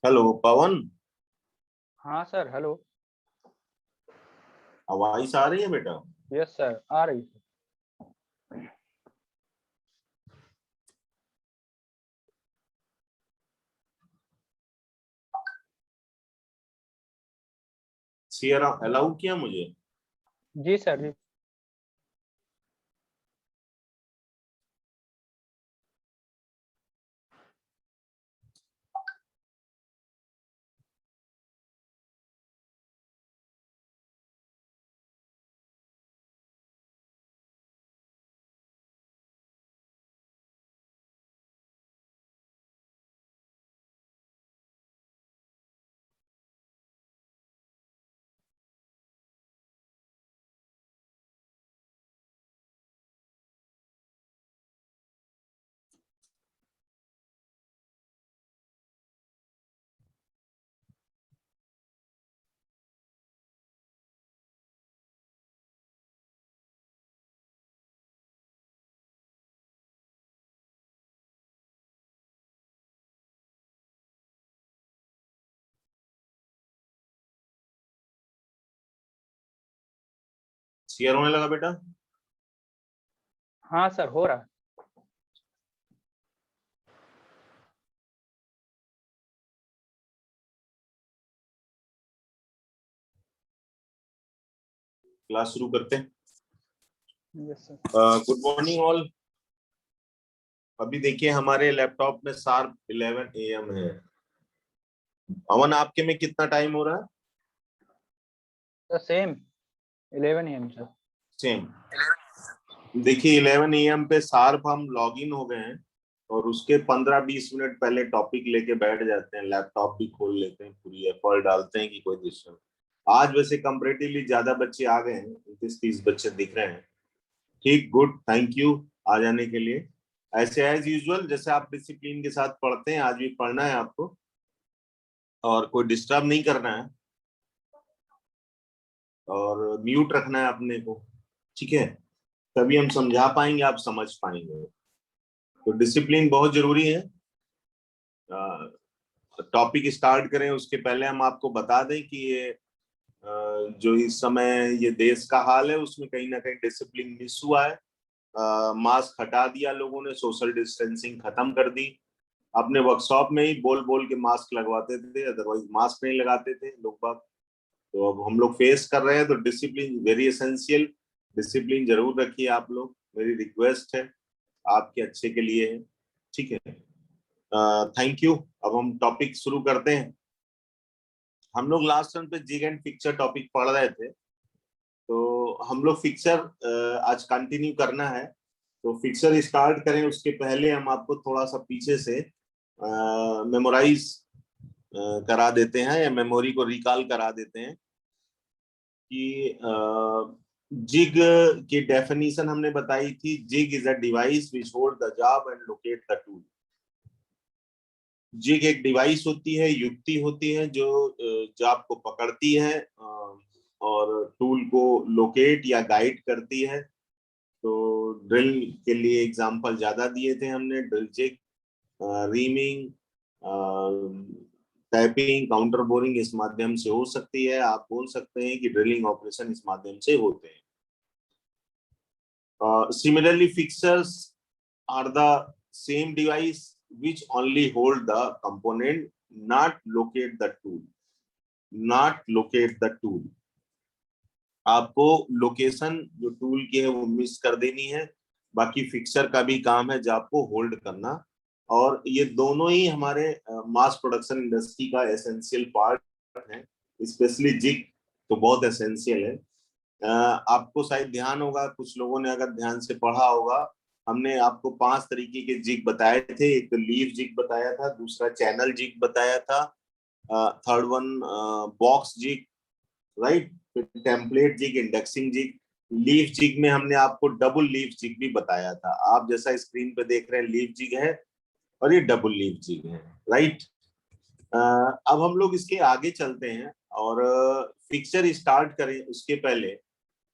Hello पवन, हाँ sir, hello. आवाज आ रही है बेटा? यस सर, आ रही है। शेयर अलाउ किया मुझे? जी सर जी। शेयर होने लगा बेटा? हाँ सर, हो रहा है। क्लास शुरू करते हैं। Yes sir. Good morning all. अभी देखिए हमारे लैपटॉप में शार्प 11 AM है। पवन, आपके में कितना टाइम हो रहा है? Sir same 11 AM sir. Same. देखिए 11 AM पे शार्प हम लॉग इन हो गए हैं और उसके 15-20 मिनट पहले टॉपिक लेके बैठ जाते हैं, लैपटॉप भी खोल लेते हैं, पूरी एफर्ट डालते हैं कि कोई डिस्टर्ब। आज वैसे कंपैरेटिवली ज्यादा बच्चे आ गए हैं, 29-30 बच्चे दिख रहे हैं। ठीक, गुड, थैंक यू आ जाने के लिए। ऐसे एज यूजुअल जैसे आप डिसिप्लिन के साथ पढ़ते हैं, आज भी पढ़ना है आपको और कोई डिस्टर्ब नहीं करना है और म्यूट रखना है अपने को, ठीक है? तभी हम समझा पाएंगे, आप समझ पाएंगे। तो डिसिप्लिन बहुत जरूरी है। टॉपिक स्टार्ट करें उसके पहले हम आपको बता दें कि ये जो इस समय ये देश का हाल है उसमें कहीं ना कहीं डिसिप्लिन मिस हुआ है। मास्क हटा दिया लोगों ने, सोशल डिस्टेंसिंग खत्म कर दी। अपने वर्कशॉप में ही बोल बोल के मास्क लगवाते थे, अदरवाइज मास्क नहीं लगाते थे लोग बाग। तो अब हम लोग फेस कर रहे हैं, तो डिसिप्लिन वेरी एसेंशियल। डिसिप्लिन जरूर रखिए आप लोग, मेरी रिक्वेस्ट है, आपके अच्छे के लिए है, ठीक है? Thank you. अब हम टॉपिक शुरू करते हैं। हम लोग लास्ट टाइम पे जिग एंड फिक्सर टॉपिक पढ़ रहे थे, तो हम लोग फिक्सर आज कंटिन्यू करना है। तो फिक्सर स्टार्ट करें उसके पहले हम आपको थोड़ा सा पीछे से मेमोराइज करा देते हैं या मेमोरी को रिकॉल करा देते हैं कि जिग की डेफिनेशन हमने बताई थी। Jig is a device which hold the job and locate the tool. Jig एक डिवाइस होती है, युक्ति होती है जो जॉब को पकड़ती है और टूल को लोकेट या गाइड करती है। तो ड्रिल के लिए एग्जांपल ज्यादा दिए थे हमने, drill jig, reaming, tapping, counter boring इस माध्यम से हो सकती है। आप बोल सकते हैं कि ड्रिलिंग ऑपरेशन इस माध्यम से होते हैं। Similarly, fixers are the same device which only hold the component, not locate the tool. Not locate the tool. आपको लोकेशन जो टूल की है वो मिस कर देनी है। बाकी फिक्सर का भी काम है जो आपको होल्ड करना। और ये दोनों ही हमारे मास प्रोडक्शन इंडस्ट्री का एसेंशियल पार्ट है। स्पेशली जिग तो बहुत एसेंशियल है। आपको शायद ध्यान होगा, कुछ लोगों ने अगर ध्यान से पढ़ा होगा, हमने आपको 5 तरीके के जिग बताए थे। एक तो लीव जिग बताया था, दूसरा चैनल जिग बताया था, third one box jig, right, फिर template jig, indexing jig. Leaf jig में हमने आपको डबल लीव जिग भी बताया था। आप जैसा स्क्रीन पे देख रहे हैं लीव जिग है, और ये डबल लीफ जिग है, राइट। अब हम लोग इसके आगे चलते हैं और फिक्चर स्टार्ट करें उसके पहले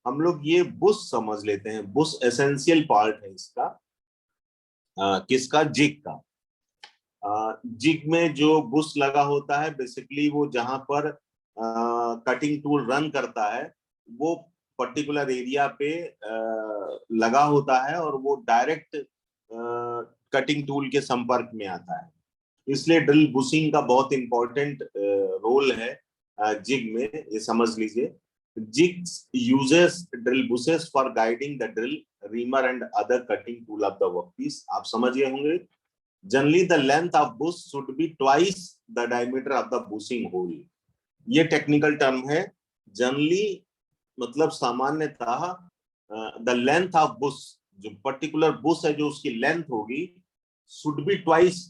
हम लोग ये बुश समझ लेते हैं। बुश एसेंशियल पार्ट है इसका, किसका, जिग का। जिग में जो बुश लगा होता है बेसिकली वो जहां पर कटिंग टूल रन करता है वो पर्टिकुलर एरिया पे लगा होता है और वो डायरेक्ट कटिंग टूल के संपर्क में आता है। इसलिए ड्रिल बुशिंग का बहुत इंपॉर्टेंट रोल है जिग में, ये समझ लीजिए। Jigs uses drill bushes for guiding the drill reamer and other cutting tool of the workpiece. आप समझ गए होंगे। Generally the length of bush should be twice the diameter of the bushing hole. ये technical term है। Generally मतलब सामान्यतः the length of bush, जो particular bush है जो उसकी लेंथ होगी, should be twice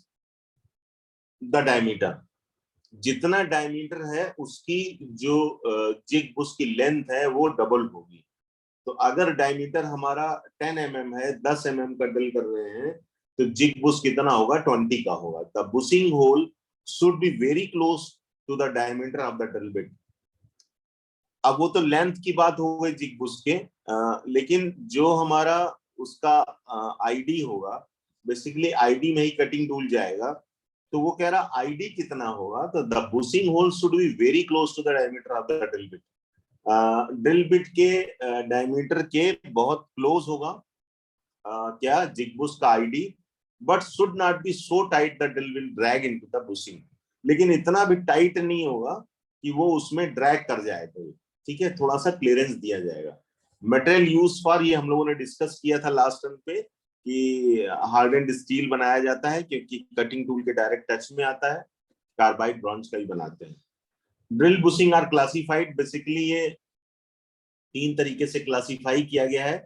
the diameter. जितना डायमीटर है उसकी जो जिग बुश की लेंथ है वो डबल होगी। तो अगर डायमीटर हमारा 10 mm है, 10 mm का ड्रिल कर रहे हैं, तो जिग बुश कितना होगा, 20 का होगा। The bushing hole should be very close to the diameter of the drill bit. अब वो तो लेंथ की बात हो गई जिग बुश के, लेकिन जो हमारा उसका आईडी होगा, बेसिकली आईडी में ही कटिंग टूल जाएगा। तो वो कह रहा आईडी कितना होगा, तो the bushing hole should be very close to the diameter of the drill bit. Drill bit के डायमीटर के बहुत क्लोज होगा क्या, जिग बुश का ID. But should not be so tight the drill will drag into the bushing. लेकिन इतना भी tight नहीं होगा कि वो उसमें ड्रैग कर जाए। तो ठीक है, थोड़ा सा क्लियरेंस दिया जाएगा। मटेरियल यूज फॉर, ये हम लोगों ने डिस्कस किया था लास्ट टाइम पे कि हार्डेंड स्टील बनाया जाता है क्योंकि कटिंग टूल के डायरेक्ट टच में आता है। कार्बाइड ब्रॉन्ज का ही बनाते हैं। Drill bushing are classified, basically ये 3 तरीके से क्लासिफाई किया गया है।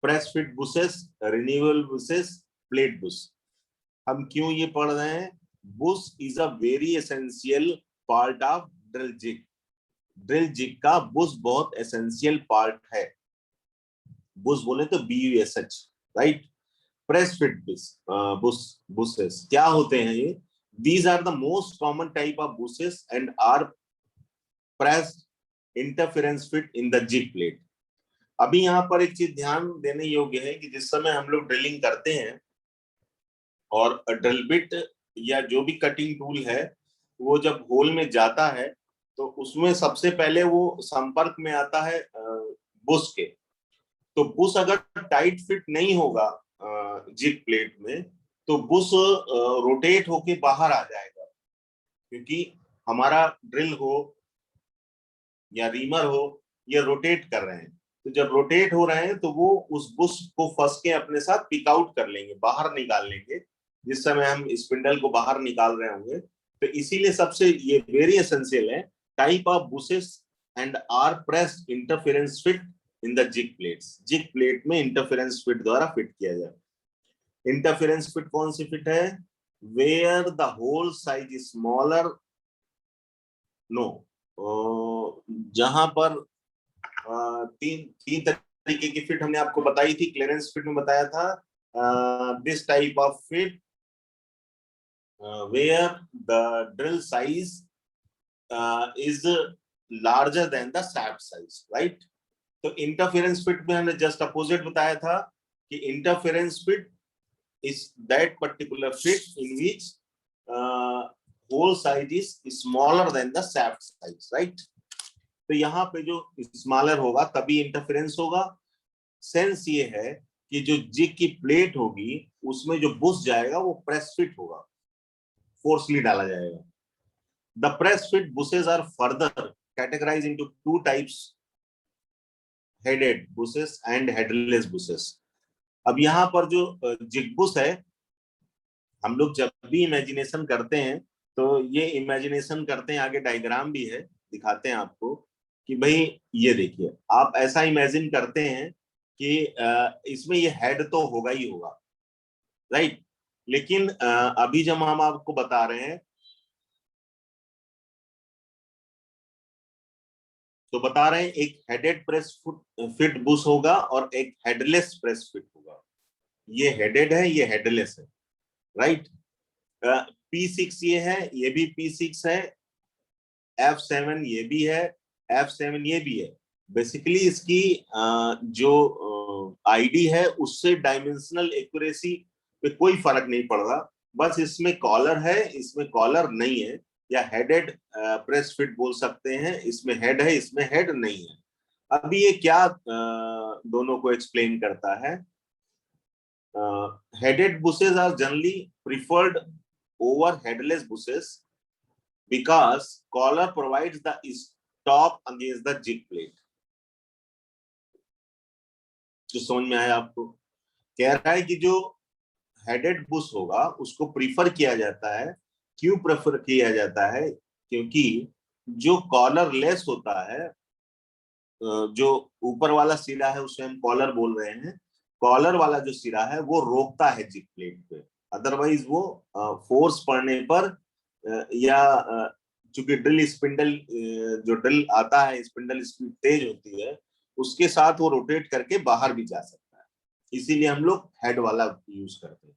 Press fit bushes, renewable bushes, plate bush. हम क्यों ये पढ़ रहे हैं? Bush is a very essential part of drill jig. Drill jig का बुश बहुत एसेंशियल पार्ट है। बुश बोले तो BUSH, right. Press fit bushes क्या होते हैं ये? These are the most common type of bushes and are pressed interference fit in the jig plate. अभी यहाँ पर एक चीज ध्यान देने योग्य है कि जिस समय हम लोग ड्रिलिंग करते हैं और ड्रिल बिट या जो भी कटिंग टूल है वो जब होल में जाता है तो उसमें सबसे पहले वो संपर्क में आता है बुश के। तो बुश अगर टाइट फिट नहीं होगा जिग प्लेट में तो बुश रोटेट होके बाहर आ जाएगा, क्योंकि हमारा ड्रिल हो या रीमर हो ये रोटेट कर रहे हैं। तो जब रोटेट हो रहे हैं तो वो उस बुश को फंस के अपने साथ पिक आउट कर लेंगे, बाहर निकाल लेंगे जिस समय हम स्पिंडल को बाहर निकाल रहे होंगे। तो इसीलिए सबसे ये वेरी एसेंशियल है। Type of bushes and are pressed interference fit in the jig plates. Jig plate में इंटरफेरेंस फिट द्वारा फिट किया जाए। इंटरफेरेंस फिट कौन सी फिट है? Where the hole size is smaller, no, जहां पर तीन तरीके की फिट हमने आपको बताई थी, क्लियरेंस फिट में बताया था। This type of fit where the drill size is larger than the shaft size, right. तो इंटरफेरेंस फिट में हमने जस्ट अपोजिट बताया था कि interference fit is that particular fit in which hole size is smaller than the shaft size, right. तो यहाँ पे जो स्मॉलर होगा तभी इंटरफेरेंस होगा। सेंस ये है कि जो जिग की प्लेट होगी उसमें जो बुश जाएगा वो प्रेस फिट होगा, फोर्सली डाला जाएगा। The press fit bushes are further categorize into 2 types, headed bushes and headless bushes. अब यहाँ पर जो जिग बुश है, हम लोग जब भी इमेजिनेशन करते हैं तो ये इमेजिनेशन करते हैं, आगे डायग्राम भी है दिखाते हैं आपको कि भाई ये देखिए, आप ऐसा इमेजिन करते हैं कि इसमें ये हेड तो होगा ही होगा, राइट। लेकिन अभी जब हम आपको बता रहे हैं तो बता रहे हैं एक हेडेड प्रेस फिट बुश होगा और एक हेडलेस प्रेस फिट होगा। ये हेडेड है, ये हेडलेस है, राइट। P6 ये है, ये भी P6 है, F7 ये भी है, F7 ये भी है। बेसिकली इसकी जो आईडी है उससे डायमेंशनल एक्यूरेसी पे कोई फर्क नहीं पड़ रहा, बस इसमें कॉलर है, इसमें कॉलर नहीं है, या हेडेड प्रेस फिट बोल सकते हैं, इसमें हेड है, इसमें हेड नहीं है। अभी ये क्या दोनों को एक्सप्लेन करता है? Headed bushes are generally preferred over headless bushes because collar provides the stop against the jig plate। जो समझ में आया आपको? कह रहा है कि जो हेडेड बुश होगा उसको प्रीफर किया जाता है। क्यों प्रेफर किया जाता है? क्योंकि जो कॉलर लेस होता है, जो ऊपर वाला सिरा है उसे हम कॉलर बोल रहे हैं, कॉलर वाला जो सिरा है वो रोकता है जिग प्लेट पे। अदरवाइज वो फोर्स पड़ने पर या चूंकि ड्रिल स्पिंडल जो ड्रिल आता है, स्पिंडल स्पीड तेज होती है, उसके साथ वो रोटेट करके बाहर भी जा सकता है, इसीलिए हम लोग हेड वाला यूज करते हैं।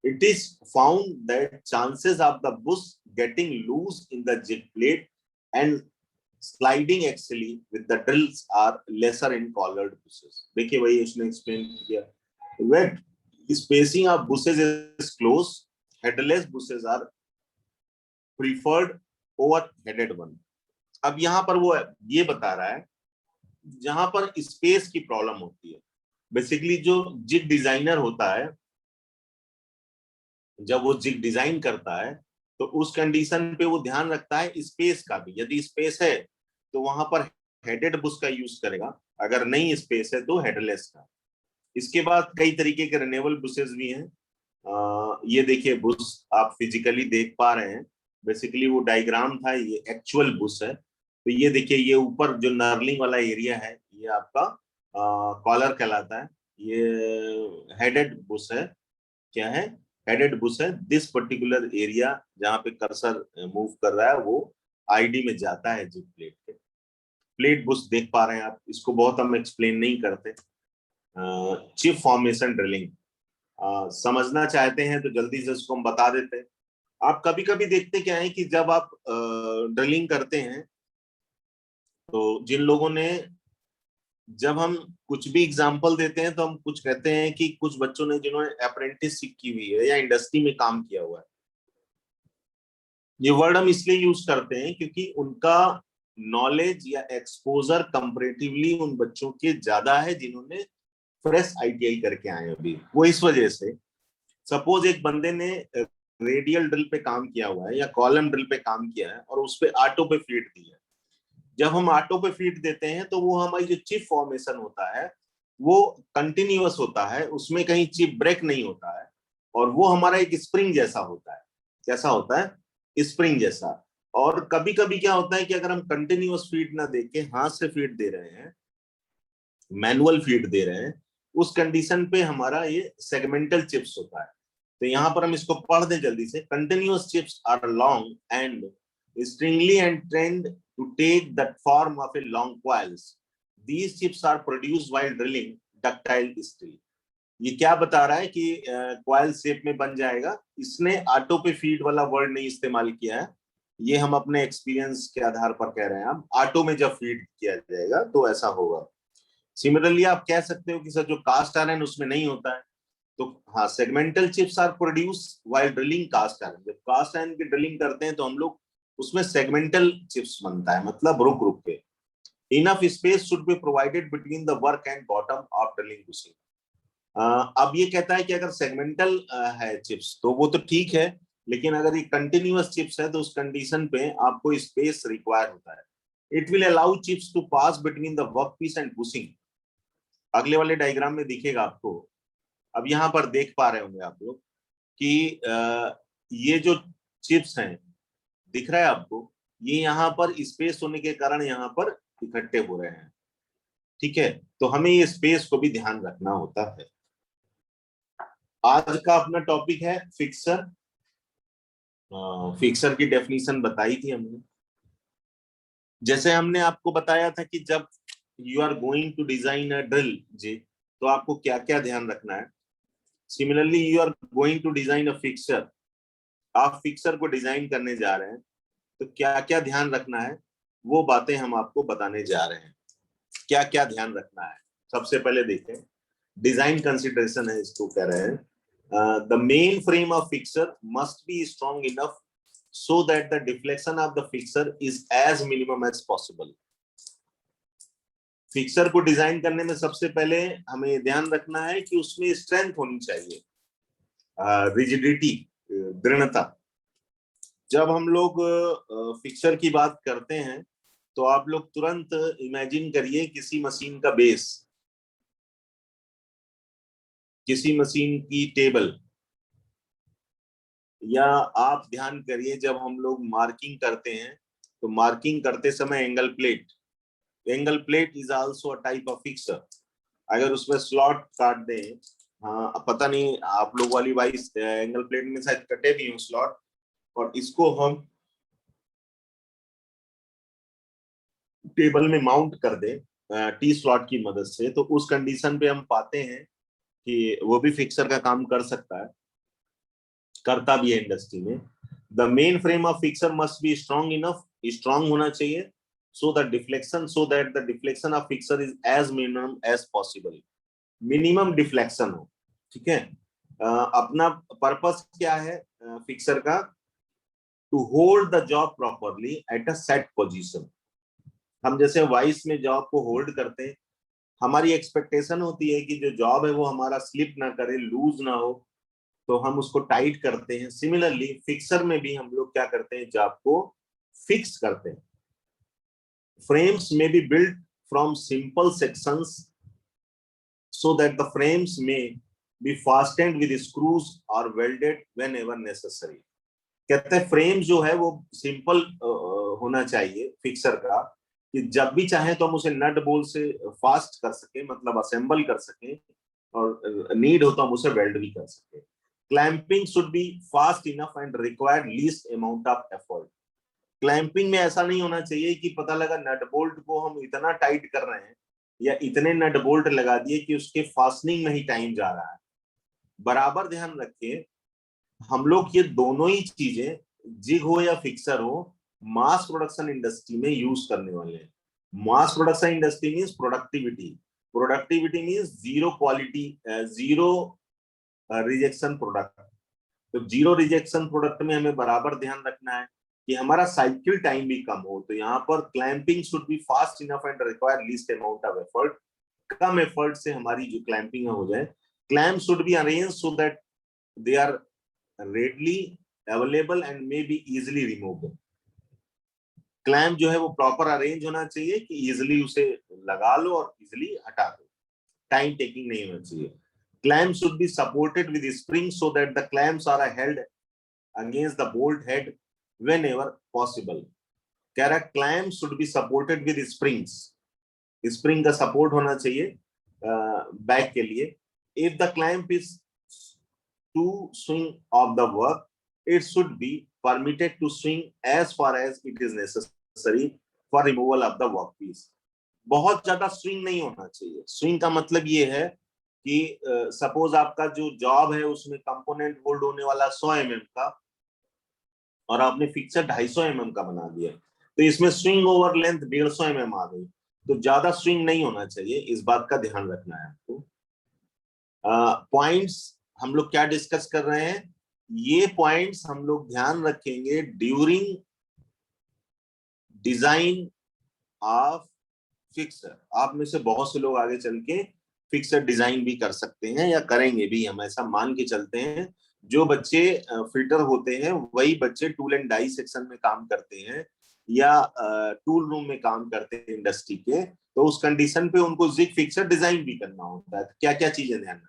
It is found that chances of the bush getting loose in the jig plate and sliding axially with the drills are lesser in collared bushes। देखिए वही उसने एक्सप्लेन किया। When spacing of bushes is close, headless bushes are preferred over headed one। अब यहाँ पर वो ये बता रहा है जहां पर स्पेस की प्रॉब्लम होती है। बेसिकली जो जिग डिजाइनर होता है, जब वो जिग डिजाइन करता है तो उस कंडीशन पे वो ध्यान रखता है स्पेस का भी। यदि स्पेस है तो वहां पर हेडेड बुश का यूज करेगा, अगर नहीं स्पेस है तो हेडलेस का। इसके बाद कई तरीके के रिन्यूएबल बुशेस भी हैं। ये देखिए बुश आप फिजिकली देख पा रहे हैं, बेसिकली वो डायग्राम था, ये एक्चुअल बुश है। तो ये देखिए, ये ऊपर जो नर्लिंग वाला एरिया है ये आपका कॉलर कहलाता है। ये हेडेड बुश है। क्या है? हेडेड बुश है। दिस पर्टिकुलर एरिया जहां पे कर्सर मूव कर रहा है वो आईडी में जाता है जिग प्लेट के। प्लेट बुश देख पा रहे हैं आप, इसको बहुत हम एक्सप्लेन नहीं करते। चिप फॉर्मेशन ड्रिलिंग समझना चाहते हैं तो जल्दी से उसको हम बता देते हैं। आप कभी कभी देखते क्या है कि जब आप ड्रिलिंग करते हैं तो जिन लोगों ने, जब हम कुछ भी एग्जाम्पल देते हैं तो हम कुछ कहते हैं कि कुछ बच्चों ने जिन्होंने अप्रेंटिसशिप की हुई है या इंडस्ट्री में काम किया हुआ है। ये वर्ड हम इसलिए यूज करते हैं क्योंकि उनका नॉलेज या एक्सपोजर कंपैरेटिवली उन बच्चों के ज्यादा है जिन्होंने फ्रेश आईटीआई करके आए अभी। वो इस वजह से, सपोज एक बंदे ने रेडियल ड्रिल पे काम किया हुआ है या कॉलम ड्रिल पे काम किया है और उस पे ऑटो पे फीड दी है। जब हम ऑटो पे फीड देते हैं तो वो हमारी जो चिप फॉर्मेशन होता है वो कंटिन्यूअस होता है, उसमें कहीं चिप ब्रेक नहीं होता है, और वो हमारा एक स्प्रिंग जैसा होता है। कैसा होता है? स्प्रिंग जैसा। और कभी कभी क्या होता है कि अगर हम कंटिन्यूअस फीड ना देके हाथ से फीड दे रहे हैं, मैनुअल फीड दे रहे हैं, उस कंडीशन पे हमारा ये सेगमेंटल चिप्स होता है। तो यहाँ पर हम इसको पढ़ दें जल्दी से। Continuous chips are long and stringly and trained to take the form of a long coils। These chips are produced while drilling ductile steel। ये क्या बता रहा है कि कॉइल शेप में बन जाएगा। इसने ऑटो पे फीड वाला वर्ड नहीं इस्तेमाल किया है, ये हम अपने एक्सपीरियंस के आधार पर कह रहे हैं। हम ऑटो में जब फीड किया जाएगा तो ऐसा होगा। सिमिलरली आप कह सकते हो कि सर जो कास्ट आयरन उसमें नहीं होता है, तो हाँ, segmental chips are produce while drilling cast iron. जब कास्ट आयरन की ड्रिलिंग करते हैं तो हम लोग उसमें सेगमेंटल चिप्स बनता है, मतलब रुक रुक के। Enough space should be provided between the work and bottom of drilling bushing. अब ये कहता है कि अगर सेगमेंटल है चिप्स तो वो तो ठीक है, लेकिन अगर ये कंटिन्यूअस चिप्स है तो उस कंडीशन पे आपको स्पेस रिक्वायर होता है। It will allow chips to pass between the work piece and bushing. अगले वाले डायग्राम में दिखेगा आपको। अब यहाँ पर देख पा रहे होंगे आप लोग कि ये जो चिप्स हैं, दिख रहा है आपको, ये यहाँ पर स्पेस होने के कारण यहाँ पर इकट्ठे हो रहे हैं। ठीक है, तो हमें ये स्पेस को भी ध्यान रखना होता है। आज का अपना टॉपिक है फिक्सर। फिक्सर की डेफिनेशन बताई थी हमने। जैसे हमने आपको बताया था कि जब you are going to design a drill jig, तो आपको क्या क्या ध्यान रखना है। Similarly you are going to design a fixture, आप फिक्सर को डिजाइन करने जा रहे हैं तो क्या क्या ध्यान रखना है, वो बातें हम आपको बताने जा रहे हैं। क्या क्या ध्यान रखना है, सबसे पहले देखें, डिजाइन कंसिडरेशन है, इसको कह रहे हैं। The main frame of fixer must be strong enough so that the deflection of the fixer is as minimum as possible. Fixer को डिजाइन करने में सबसे पहले हमें ध्यान रखना है कि उसमें स्ट्रेंथ होनी चाहिए, रिजिडिटी, दृढ़ता। जब हम लोग फिक्सर की बात करते हैं तो आप लोग तुरंत इमेजिन करिए किसी मशीन का बेस, किसी मशीन की टेबल, या आप ध्यान करिए जब हम लोग मार्किंग करते हैं तो मार्किंग करते समय angle plate, angle plate is also a type of fixer. अगर उसमें स्लॉट काट दें, हाँ पता नहीं आप लोग वाली वाइज एंगल प्लेट में शायद कटे भी हो स्लॉट, और इसको हम टेबल में माउंट कर दें टी स्लॉट की मदद से, तो उस कंडीशन पे हम पाते हैं कि वो भी फिक्सर का काम कर सकता है, करता भी है इंडस्ट्री में। The main frame of fixer must be strong enough, strong होना चाहिए, so that the deflection of fixer is as minimum as possible, minimum deflection हो। ठीक है, अपना पर्पस क्या है फिक्सर का, to hold the job properly at a set position. हम जैसे वाइस में जॉब को होल्ड करते हैं, हमारी एक्सपेक्टेशन होती है कि जो जॉब है वो हमारा स्लिप ना करे, लूज ना हो, तो हम उसको टाइट करते हैं। सिमिलरली फिक्सर में भी हम लोग क्या करते हैं, जॉब को फिक्स करते हैं। फ्रेम्स में be built from simple sections so that the frames may be fastened with screws or welded whenever necessary। कहते हैं फ्रेम जो है वो सिंपल होना चाहिए फिक्सर का, कि जब भी चाहे तो हम उसे नट बोल्ट से फास्ट कर सके, मतलब असेंबल कर सके, और नीड हो तो हम उसे वेल्ड भी कर सके। Clamping should be fast enough and required least amount of effort. Clamping में ऐसा नहीं होना चाहिए कि पता लगा नट बोल्ट को हम इतना टाइट कर रहे हैं या इतने नट बोल्ट लगा दिए कि उसके फास्टनिंग में ही टाइम जा रहा है। बराबर ध्यान रखिए, हम लोग ये दोनों ही चीजें, जिग हो या फिक्सर हो, मास प्रोडक्शन इंडस्ट्री में यूज करने वाले हैं। Mass production industry means productivity, productivity means zero quality, zero rejection product. तो जीरो रिजेक्शन प्रोडक्ट में हमें बराबर ध्यान रखना है कि हमारा साइकिल टाइम भी कम हो। तो यहाँ पर clamping should be fast enough and require least amount of effort. कम एफर्ट से हमारी जो क्लैंपिंग हो जाए। Clamp should be arrange so that they are readily available and may be easily removed. Clamp जो है वो प्रॉपर अरेंज होना चाहिए कि इजिली उसे लगा लो और इजिली हटा दो, टाइम टेकिंग नहीं होना चाहिए। Clamps should be supported with springs so that the clamps are held against the bolt head whenever possible। कह रहा है clamps should be supported with springs, spring का सपोर्ट होना चाहिए बैक के लिए। If the clamp is to swing of the work, it should be permitted to swing as far as it is necessary for removal of the workpiece। बहुत ज्यादा swing नहीं होना चाहिए। स्विंग का मतलब ये है कि सपोज आपका जो जॉब है उसमें कंपोनेंट होल्ड होने वाला 100 mm का, और आपने फिक्सर 250 mm का बना दिया, तो इसमें स्विंग ओवर लेंथ 150 mm आ गई, तो ज्यादा स्विंग नहीं होना चाहिए। इस बात का ध्यान रखना है आपको। पॉइंट्स हम लोग क्या डिस्कस कर रहे हैं, ये पॉइंट्स हम लोग ध्यान रखेंगे ड्यूरिंग डिजाइन ऑफ फिक्सर। आप में से बहुत से लोग आगे चल के फिक्सर डिजाइन भी कर सकते हैं या करेंगे भी, हम ऐसा मान के चलते हैं। जो बच्चे फिटर होते हैं वही बच्चे टूल एंड डाई सेक्शन में काम करते हैं या टूल रूम में काम करते हैं इंडस्ट्री के, तो उस कंडीशन पे उनको जिग फिक्सर डिजाइन भी करना होता है। क्या क्या चीजें ध्यान रखना,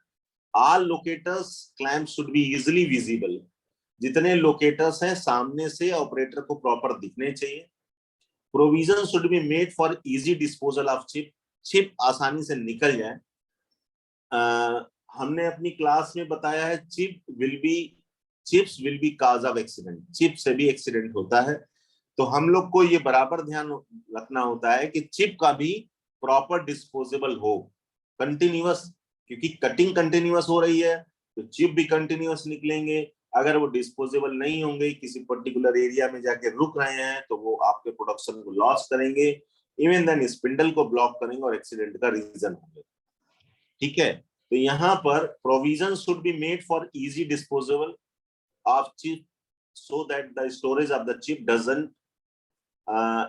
all locators clamp should be easily visible. जितने लोकेटर्स हैं सामने से ऑपरेटर को प्रॉपर दिखने चाहिए। Provision should be made for easy disposal of chip, chip आसानी से निकल जाए। हमने अपनी क्लास में बताया है chips will be cause of accident, chip से भी एक्सीडेंट होता है। तो हम लोग को ये बराबर ध्यान रखना होता है कि चिप का भी प्रॉपर डिस्पोजेबल हो, कंटिन्यूअस, क्योंकि कटिंग कंटिन्यूअस हो रही है तो चिप भी कंटिन्यूअस निकलेंगे, अगर वो डिस्पोजेबल नहीं होंगे, किसी पर्टिकुलर एरिया में जाके रुक रहे हैं, तो वो आपके प्रोडक्शन को लॉस करेंगे, इवन देन स्पिंडल को ब्लॉक करेंगे और एक्सीडेंट का रीजन होंगे। ठीक है, तो यहाँ पर provision should be made for easy disposable of chip so that the storage of the chip doesn't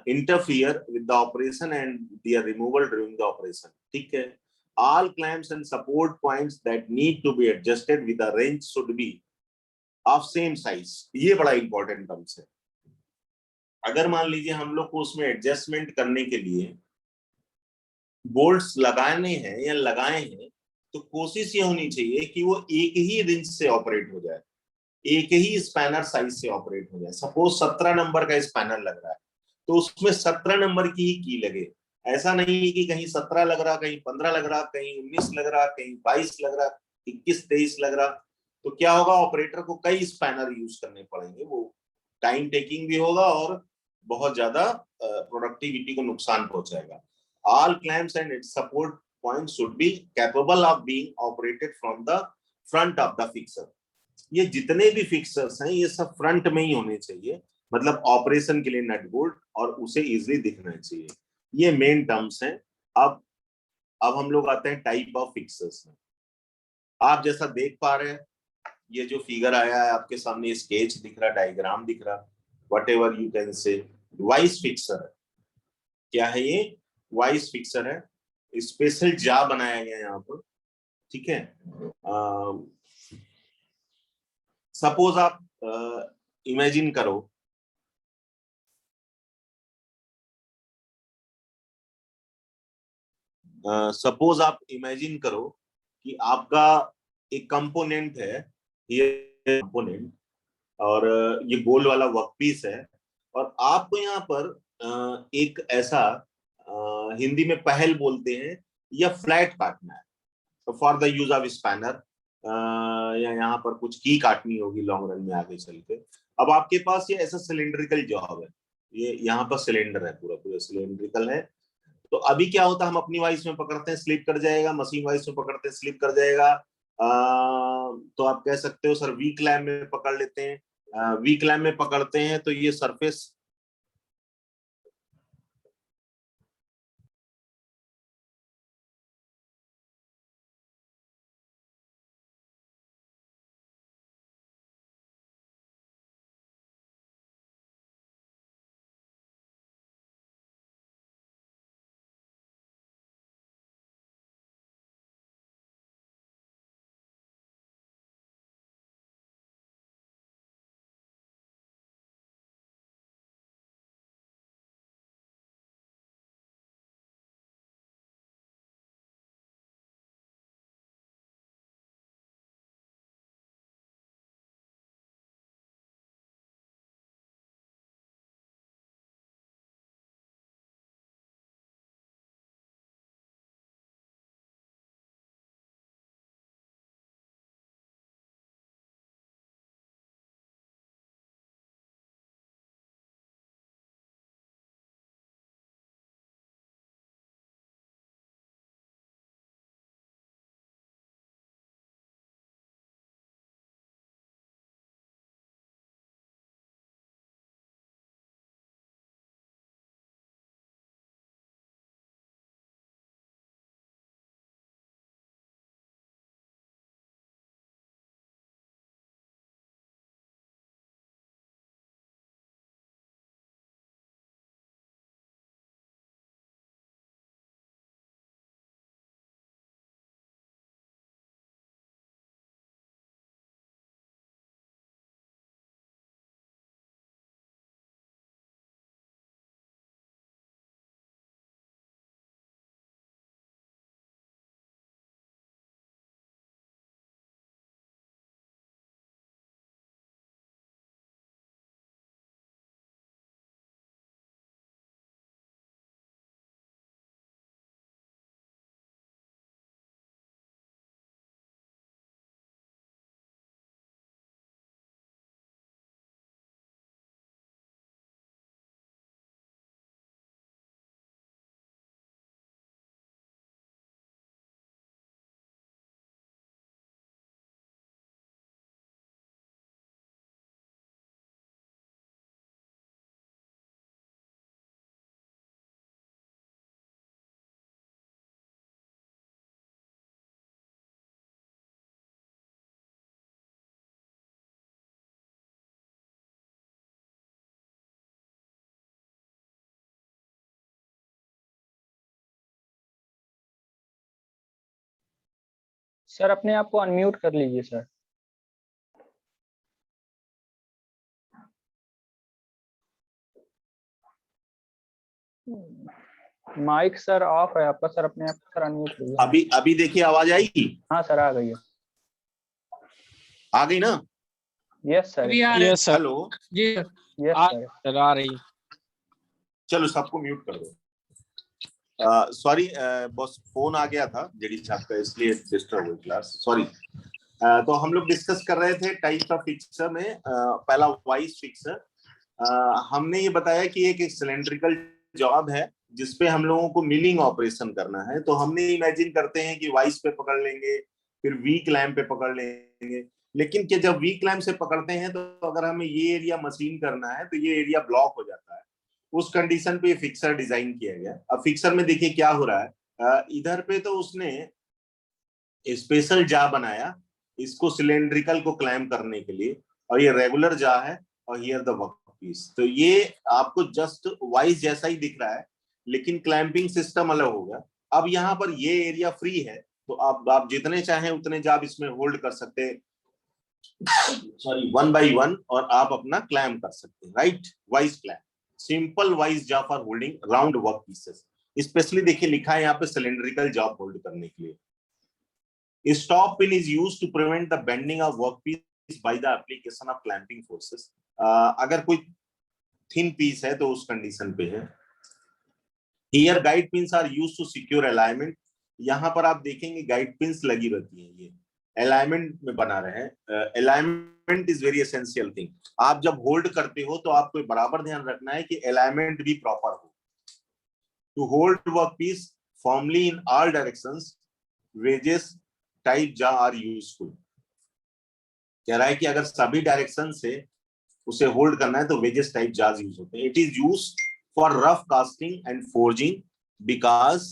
interfere with the operation and their removal during the operation. ठीक है, all clamps and support points that need to be adjusted with the wrench should be of same size. ये बड़ा important terms है। अगर मान लीजिए हम लोग को उसमें एडजस्टमेंट करने के लिए बोल्ट्स लगाने हैं या लगाए हैं, तो कोशिश ये होनी चाहिए कि वो एक ही रिंच से ऑपरेट हो जाए, एक ही स्पैनर साइज से ऑपरेट हो जाए। सपोज 17 नंबर का स्पैनर लग रहा है, तो उसमें 17 नंबर की ही की लगे। ऐसा नहीं है कि कहीं 17 लग रहा, कहीं 15 लग रहा, कहीं 19 लग रहा, कहीं 22 लग रहा, 21 23 लग रहा। तो क्या होगा, ऑपरेटर को कई स्पैनर यूज करने पड़ेंगे, वो टाइम टेकिंग भी होगा और बहुत ज्यादा प्रोडक्टिविटी को नुकसान पहुंचाएगा। All clamps and it's support point should be capable of being operated from the front of the fixer. ये जितने भी फिक्सर्स हैं ये सब फ्रंट में ही होने चाहिए, मतलब ऑपरेशन के लिए नट बोल्ट, और उसे इजीली दिखना चाहिए। ये मेन टर्म्स हैं। अब हम लोग आते हैं टाइप ऑफ फिक्सर्स में। आप जैसा देख पा रहे हैं, ये जो फिगर आया है आपके सामने, स्केच दिख रहा, डायग्राम दिख रहा, what ever you can say, vice fixer है। क्या है ये? वाइस फिक्सर है, स्पेशल जा बनाया गया यहाँ पर। ठीक है, सपोज आप इमेजिन करो, सपोज आप इमेजिन करो कि आपका एक कंपोनेंट है, ये कंपोनेंट, और ये गोल वाला वर्कपीस है, और आपको यहाँ पर एक ऐसा हिंदी में पहल बोलते हैं, या फ्लैट काटना है, तो for the use of spanner, या यहाँ पर कुछ की काटनी होगी लॉन्ग रन में आगे चल के। अब आपके पास ये ऐसा सिलेंड्रिकल जॉब है, ये यहाँ पर सिलेंडर है, पूरा पूरा सिलेंड्रिकल है। तो अभी क्या होता है, हम अपनी वाइस में पकड़ते हैं स्लिप कर जाएगा, मशीन वाइस में पकड़ते हैं स्लिप कर जाएगा। तो आप कह सकते हो सर वीक लैम में पकड़ लेते हैं, वीक लैम में पकड़ते हैं तो ये सरफेस सर अपने आप को अनम्यूट कर लीजिए सर। माइक सर ऑफ है आपका सर, अपने आप को सर अनम्यूट करिए। अभी देखिए आवाज आएगी? हाँ सर आ गई है। आ गई ना? Yes sir. Yes sir. Hello, जी यस सर। सर आ रही। चलो सबको म्यूट कर दो। सॉरी बस फोन आ गया था जेडी साहब का, इसलिए डिस्टर्ब हुई क्लास, सॉरी। तो हम लोग डिस्कस कर रहे थे टाइप ऑफ फिक्सर में। पहला वाइस फिक्सर। हमने ये बताया कि एक सिलेंड्रिकल जॉब है जिसपे हम लोगों को मिलिंग ऑपरेशन करना है। तो हमने इमेजिन करते हैं कि वाइस पे पकड़ लेंगे, फिर वी क्लैंप पे पकड़ लेंगे। लेकिन कि जब वी क्लैंप से पकड़ते हैं तो अगर हमें ये एरिया मशीन करना है तो ये एरिया ब्लॉक हो जाता है। उस कंडीशन पे फिक्सर डिजाइन किया गया। अब फिक्सर में देखिए क्या हो रहा है। इधर पे तो उसने स्पेशल जा बनाया इसको सिलेंड्रिकल को क्लैम्प करने के लिए, और ये रेगुलर जा है, और हियर द वर्क पीस। तो ये आपको जस्ट वाइज जैसा ही दिख रहा है, लेकिन क्लैंपिंग सिस्टम अलग होगा। अब यहाँ पर ये एरिया फ्री है, तो आप जितने चाहें उतने जाब इसमें होल्ड कर सकते हैं, सॉरी, 1 by 1, और आप अपना क्लैम्प कर सकते हैं, right? Wise clamp, simple wise job for holding round work pieces. Specially देखिए लिखा है यहाँ पे सिलेंड्रिकल जॉब होल्ड करने के लिए। Stop pin is used to prevent the bending of workpiece by the application of clamping forces. अगर कोई thin piece है तो उस कंडीशन पे है। Here guide pins are used to secure alignment. यहाँ पर आप देखेंगे गाइड पिंस लगी रहती हैं, ये अलाइनमेंट में बना रहे हैं। Alignment is very essential thing. आप जब होल्ड करते हो तो आपको बराबर ध्यान रखना है कि अलाइनमेंट भी प्रॉपर हो। To hold workpiece formally in all directions, wedges type jaw are useful. कह रहा है कि अगर सभी डायरेक्शन से उसे होल्ड करना है तो वेजेस टाइप जाज यूज होते हैं। It is use for rough casting and forging, because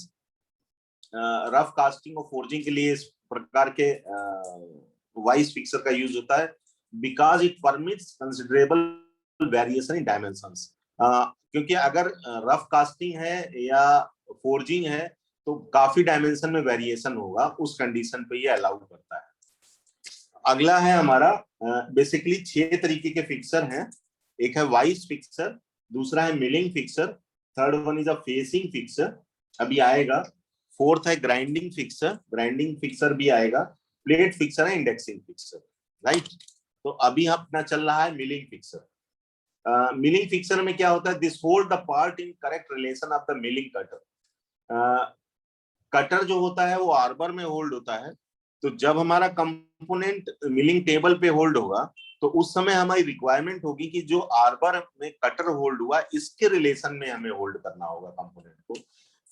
rough casting और फोर्जिंग के लिए इस प्रकार के वाइस फिक्सर का यूज होता है, because it permits considerable variation in dimensions. क्योंकि अगर रफ कास्टिंग है या फोर्जिंग है तो काफी डायमेंशन में वेरिएशन होगा, उस कंडीशन पे ये अलाउ करता है। अगला है हमारा बेसिकली 6 तरीके के फिक्सर हैं। एक है वाइस फिक्सर, दूसरा है milling fixer, third one is a facing fixer, अभी आएगा। फोर्थ है ग्राइंडिंग फिक्सर, ग्राइंडिंग फिक्सर भी आएगा। प्लेट फिक्सर है इंडेक्सिंग फिक्सर, राइट? तो अभी अपना चल रहा है मिलिंग फिक्सर। मिलिंग फिक्सर में क्या होता है? This hold the part in correct relation of the milling cutter. Cutter जो होता है वो आर्बर में होल्ड होता है, तो जब हमारा कंपोनेंट मिलिंग टेबल पे होल्ड होगा तो उस समय हमारी रिक्वायरमेंट होगी कि जो आर्बर में कटर होल्ड हुआ इसके रिलेशन में हमें होल्ड करना होगा कंपोनेंट को।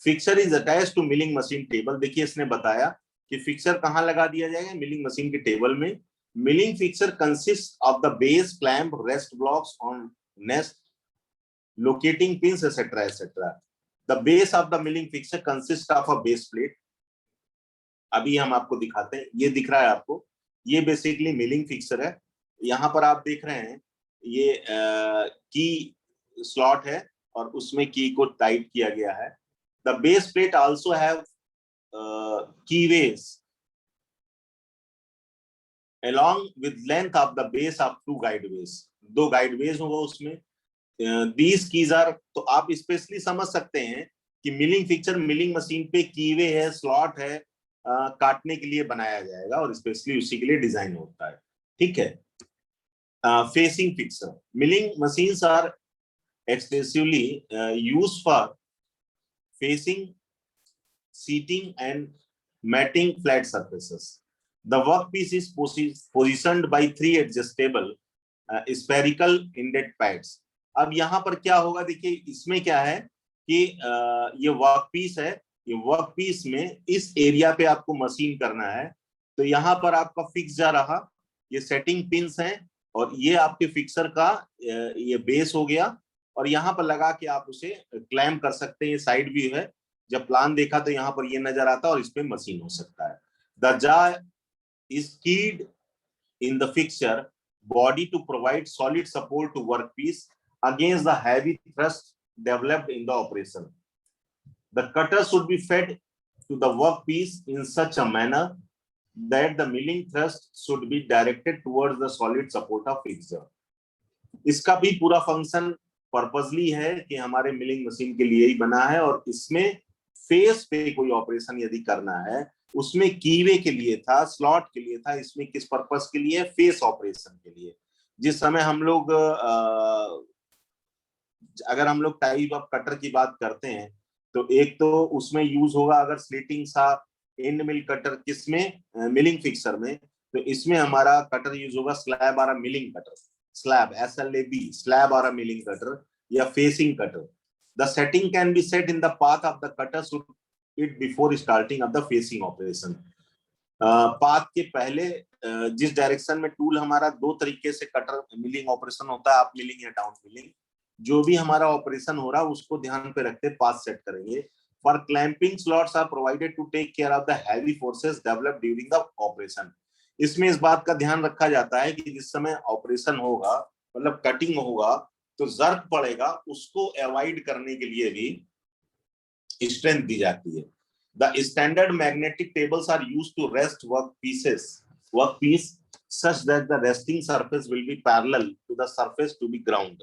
Fixer is attached to milling machine table. देखिए इसने बताया कि फिक्सर कहाँ लगा दिया जाएगा? मिलिंग मशीन के टेबल में। Milling fixer consist of the base, clamp, rest blocks on nest, locating pins etcetera etcetera. The base of the milling fixture consists of a base plate. अभी हम आपको दिखाते हैं, ये दिख रहा है आपको, ये बेसिकली मिलिंग फिक्सर है। यहाँ पर आप देख रहे हैं ये की स्लॉट है और उसमें की को टाइट किया गया है। The base plate also have keyways along with length of the base of 2 guideways. 2 guideways होगा उसमें। These keys are, तो आप स्पेशली समझ सकते हैं कि मिलिंग फिक्सर मिलिंग मशीन पे कीवे है, स्लॉट है, काटने के लिए बनाया जाएगा और स्पेशली उसी के लिए डिजाइन होता है, ठीक है। Facing fixer, milling machines are extensively used for facing, seating and matting flat surfaces. The workpiece is positioned by 3 adjustable spherical indented pads. अब यहाँ पर क्या होगा? देखिए इसमें क्या है कि ये वर्क पीस है, ये वर्क पीस में इस एरिया पे आपको मशीन करना है, तो यहाँ पर आपका फिक्स जा रहा, ये सेटिंग पिंस हैं और ये आपके फिक्सर का ये बेस हो गया, और यहाँ पर लगा के आप उसे क्लैम्प कर सकते हैं। ये साइड व्यू है, जब प्लान देखा तो यहाँ पर ये नजर आता है और इस पे मशीन हो सकता है। द जा इज कीड in the fixer body to provide solid support to workpiece against the heavy thrust developed in the operation. The cutter should be fed to the workpiece in such a manner that the milling thrust should be directed towards the solid support of fixture. इसका भी पूरा function purposely है कि हमारे milling machine के लिए ही बना है, और इसमें फेस पे कोई ऑपरेशन यदि करना है, उसमें कीवे के लिए था, स्लॉट के लिए था, इसमें किस पर्पस के लिए? फेस ऑपरेशन के लिए। जिस समय हम लोग अगर हम लोग टाइप ऑफ कटर की बात करते हैं तो एक तो उसमें यूज होगा अगर स्लिटिंग सा एंड मिल कटर, किसमें? मिलिंग फिक्सर में। तो इसमें हमारा कटर यूज होगा स्लैब और milling cutter, slab SLAB, slab और मिलिंग कटर या facing cutter. The setting can be set in the path of the cutter should it before starting of the facing operation. Path के पहले जिस direction में tool हमारा, दो तरीके से कटर मिलिंग ऑपरेशन होता है, अप मिलिंग या डाउन मिलिंग। जो भी हमारा ऑपरेशन हो रहा है उसको ध्यान पे रखते पाथ सेट करेंगे। For clamping slots are provided to take care of the heavy forces developed during the operation. इसमें इस बात का ध्यान रखा जाता है कि जिस समय ऑपरेशन होगा, मतलब कटिंग होगा, तो जर्क पड़ेगा, उसको अवॉइड करने के लिए भी स्ट्रेंथ दी जाती है। The standard magnetic tables are used to rest workpiece such that the resting surface will be parallel to the surface to be ground।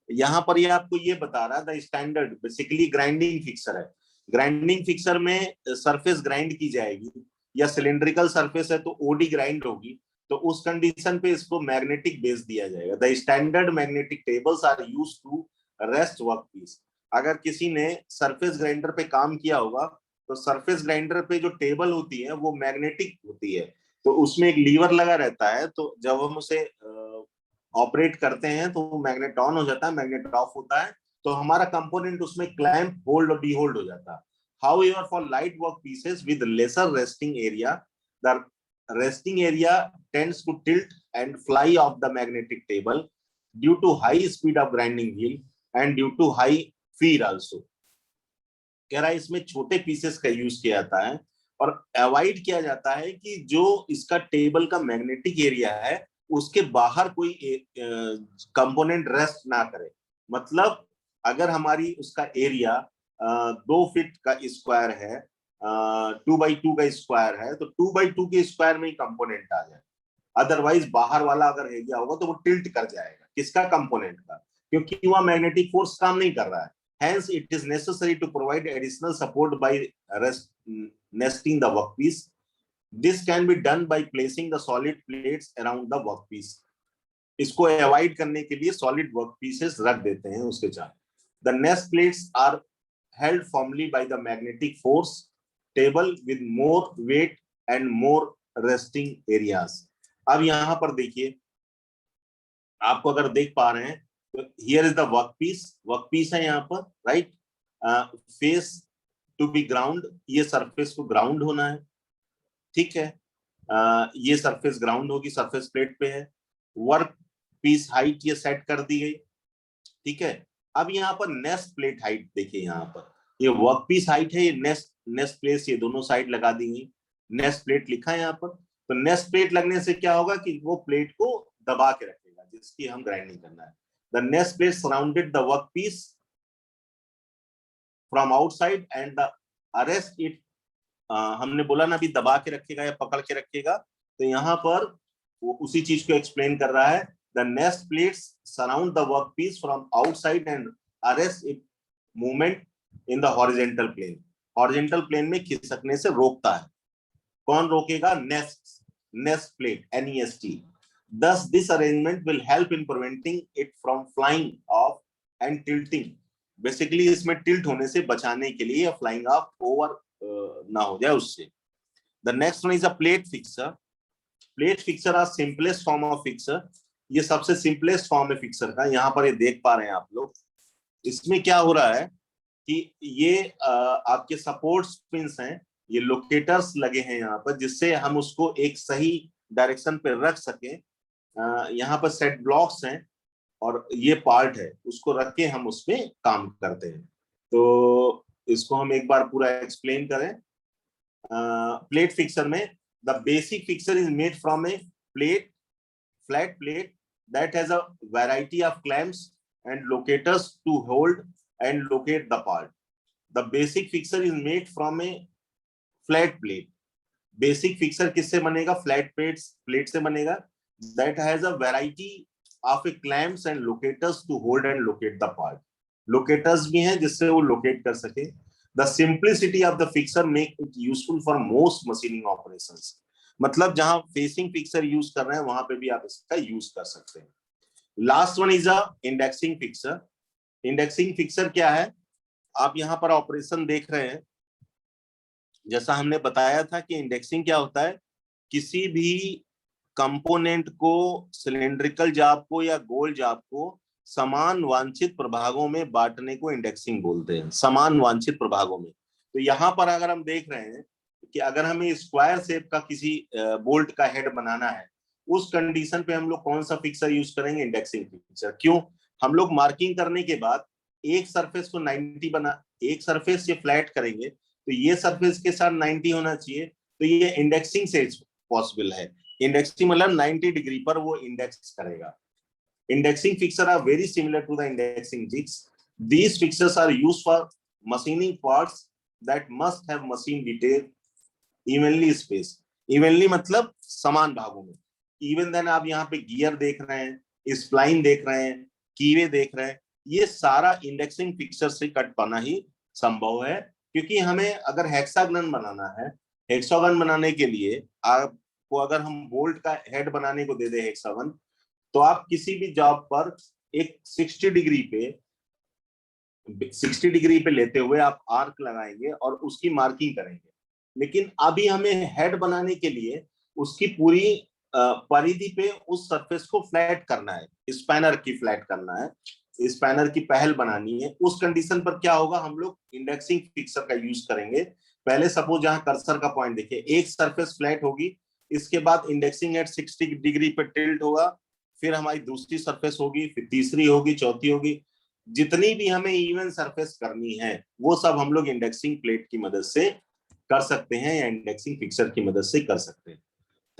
यहाँ पर ये आपको ये बता रहा है the standard basically grinding fixer है। ग्राइंडिंग फिक्सर में सरफेस ग्राइंड की जाएगी, या सिलेंड्रिकल सरफेस है तो ओडी ग्राइंड होगी, तो उस कंडीशन पे इसको मैग्नेटिक बेस दिया जाएगा। The standard magnetic tables are used to rest workpiece. अगर किसी ने सरफेस ग्राइंडर पे काम किया होगा तो सरफेस ग्राइंडर पे जो टेबल होती है वो मैग्नेटिक होती है, तो उसमें एक लीवर लगा रहता है, तो जब हम उसे ऑपरेट करते हैं तो मैग्नेट ऑन हो जाता है, मैग्नेट ऑफ होता है, तो हमारा कंपोनेंट उसमें क्लैंप, होल्ड और डीहोल्ड हो जाता है। However, for light work pieces with lesser resting area, the resting area tends to tilt and fly off the magnetic table due to high speed of grinding wheel and due to high fear also। कह रहा है इसमें छोटे pieces का use किया जाता है और अवॉइड किया जाता है कि जो इसका टेबल का मैग्नेटिक एरिया है उसके बाहर कोई कंपोनेंट रेस्ट ना करे। मतलब अगर हमारी उसका एरिया 2 फीट का स्क्वायर है, 2x2 का स्क्वायर है, तो 2x2 के स्क्वायर में ही कंपोनेंट आ जाए। अदरवाइज बाहर वाला अगर एरिया होगा तो वो टिल्ट कर जाएगा, किसका? कंपोनेंट का, क्योंकि वहां मैग्नेटिक फोर्स काम नहीं कर रहा है। Hence, it is necessary to provide additional support by nesting the workpiece. This can be done by placing the solid plates around the workpiece। इसको अवॉइड करने के लिए सॉलिड वर्कपीसेस रख देते हैं उसके चार। The nest plates are held firmly by the magnetic force table with more weight and more resting areas। अब यहाँ पर देखिए, आपको अगर देख पा रहे हैं तो हियर इज द वर्कपीस है यहाँ पर, right. Face to be ground, ये सरफेस को ग्राउंड होना है, ठीक है। ये सरफेस ग्राउंड होगी, सरफेस प्लेट पे है। वर्क पीस हाइट ये सेट कर दी गई, ठीक है। अब यहाँ पर नेस्ट प्लेट हाइट देखिए, यहाँ पर ये वर्क पीस हाइट है, ये नेस्ट प्लेस ये दोनों साइड लगा दी गई, नेस्ट प्लेट लिखा है यहाँ पर। तो नेस्ट प्लेट लगने से क्या होगा कि वो प्लेट को दबा के रखेगा जिसकी हम ग्राइंडिंग करना है। The nest plate surrounded the workpiece from outside and the arrest it, हमने बोला ना अभी दबा के रखेगा या पकड़ के रखेगा, तो यहाँ पर वो उसी चीज को एक्सप्लेन कर रहा है। The nest plates surround the workpiece from outside and arrest it movement in the horizontal plane। horizontal plane में खिसकने से रोकता है। कौन रोकेगा? nest plate, NEST। Thus, this arrangement will help in preventing it from flying off and tilting। Basically, इसमें tilt होने से बचाने के लिए flying off over ना हो जाए उससे। The next one is a plate fixer। Plate fixer are simplest form of fixer। ये सबसे simplest form है fixer का। यहाँ पर ये देख पा रहे हैं आप लोग। इसमें क्या हो रहा है कि ये आपके सपोर्ट पिन्स हैं, ये लोकेटर्स लगे हैं यहाँ पर, जिससे हम उसको एक सही डायरेक्शन पे रख सकें। यहाँ पर सेट ब्लॉक्स हैं और ये पार्ट है, उसको रख के हम उसमें काम करते हैं। तो इसको हम एक बार पूरा एक्सप्लेन करें। प्लेट फिक्सर में the basic fixer is made from a flat plate that has a variety of clamps and locators to hold and locate the part. The basic fixer is made from a flat plate basic fixer किससे बनेगा? Flat plate से बनेगा, that has a variety of a clamps and locators to hold and locate the part. Locators भी हैं जिससे वो locate कर सके। The simplicity of the fixer make it useful for most machining operations. मतलब जहां फेसिंग फिक्सर यूज कर रहे हैं वहां पे भी आप इसका यूज कर सकते हैं। Last one is a indexing fixer. Indexing fixer क्या है? आप यहाँ पर ऑपरेशन देख रहे हैं, जैसा हमने बताया था कि इंडेक्सिंग क्या होता है, किसी भी कंपोनेंट को, सिलेंड्रिकल जाब को या गोल जाब को समान वांछित प्रभागों में बांटने को इंडेक्सिंग बोलते हैं, समान वांछित प्रभागों में। तो यहाँ पर अगर हम देख रहे हैं कि अगर हमें स्क्वायर शेप का किसी बोल्ट का हेड बनाना है, उस कंडीशन पे हम लोग कौन सा फिक्सर यूज करेंगे? Indexing fixer. क्यों? हम लोग मार्किंग करने के बाद एक सरफेस को 90 बना, एक सरफेस ये फ्लैट करेंगे तो ये सरफेस के साथ 90 होना चाहिए, तो ये इंडेक्सिंग से पॉसिबल है। इंडेक्सिंग मतलब 90 डिग्री पर वो इंडेक्स करेगा। Indexing fixture are very similar to the indexing jigs. These fixtures are used for machining parts that must have machine detail evenly spaced. Evenly मतलब समान भागों में। Even then आप यहाँ पे गियर देख रहे हैं, स्प्लाइन देख रहे हैं, कीवे देख रहे हैं, ये सारा इंडेक्सिंग फिक्सर से कट पाना ही संभव है। क्योंकि हमें अगर हेक्सागन बनाना है, हेक्सागन बनाने के लिए आपको अगर हम बोल्ट का हेड बनाने को दे दे हेक्सागन, तो आप किसी भी जॉब पर एक 60 डिग्री पे लेते हुए आप आर्क लगाएंगे और उसकी मार्किंग करेंगे। लेकिन अभी हमें हेड बनाने के लिए उसकी पूरी परिधि पे उस सरफेस को फ्लैट करना है, स्पैनर की फ्लैट करना है, स्पैनर की पहल बनानी है। उस कंडीशन पर क्या होगा? हम लोग इंडेक्सिंग फिक्सर का यूज करेंगे। पहले सपोज जहां कर्सर का पॉइंट देखिए, एक सरफेस फ्लैट होगी, इसके बाद इंडेक्सिंग एट 60 डिग्री पे टिल्ट होगा, फिर हमारी दूसरी सरफेस होगी, फिर तीसरी होगी, चौथी होगी। जितनी भी हमें इवन सरफेस करनी है वो सब हम लोग इंडेक्सिंग प्लेट की मदद से कर सकते हैं या इंडेक्सिंग फिक्सर की मदद से कर सकते हैं।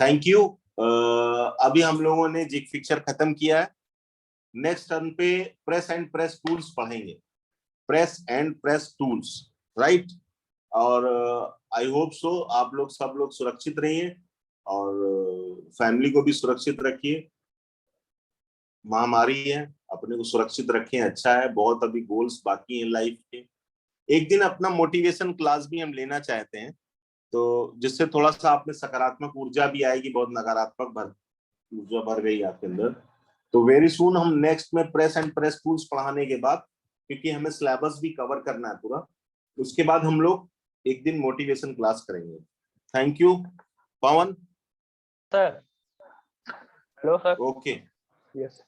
Thank you. अभी हम लोगों ने जिग फिक्सर खत्म किया है। नेक्स्ट टर्न पे प्रेस एंड प्रेस टूल्स पढ़ेंगे, press and press tools, right. और आई होप सो आप लोग सब लोग सुरक्षित रहिए और फैमिली को भी सुरक्षित रखिए। महामारी है, अपने को सुरक्षित रखें, अच्छा है। बहुत अभी गोल्स बाकी हैं लाइफ के। एक दिन अपना मोटिवेशन क्लास भी हम लेना चाहते हैं, तो जिससे थोड़ा सा आप में सकारात्मक ऊर्जा भी आएगी, बहुत नकारात्मक ऊर्जा भर गई आपके अंदर। तो वेरी सून हम नेक्स्ट में प्रेस एंड प्रेस टूल्स पढ़ाने के बाद, क्योंकि हमें सिलेबस भी कवर करना है पूरा, उसके बाद हम लोग एक दिन मोटिवेशन क्लास करेंगे। Thank you. Pawan sir, hello sir. Okay yes.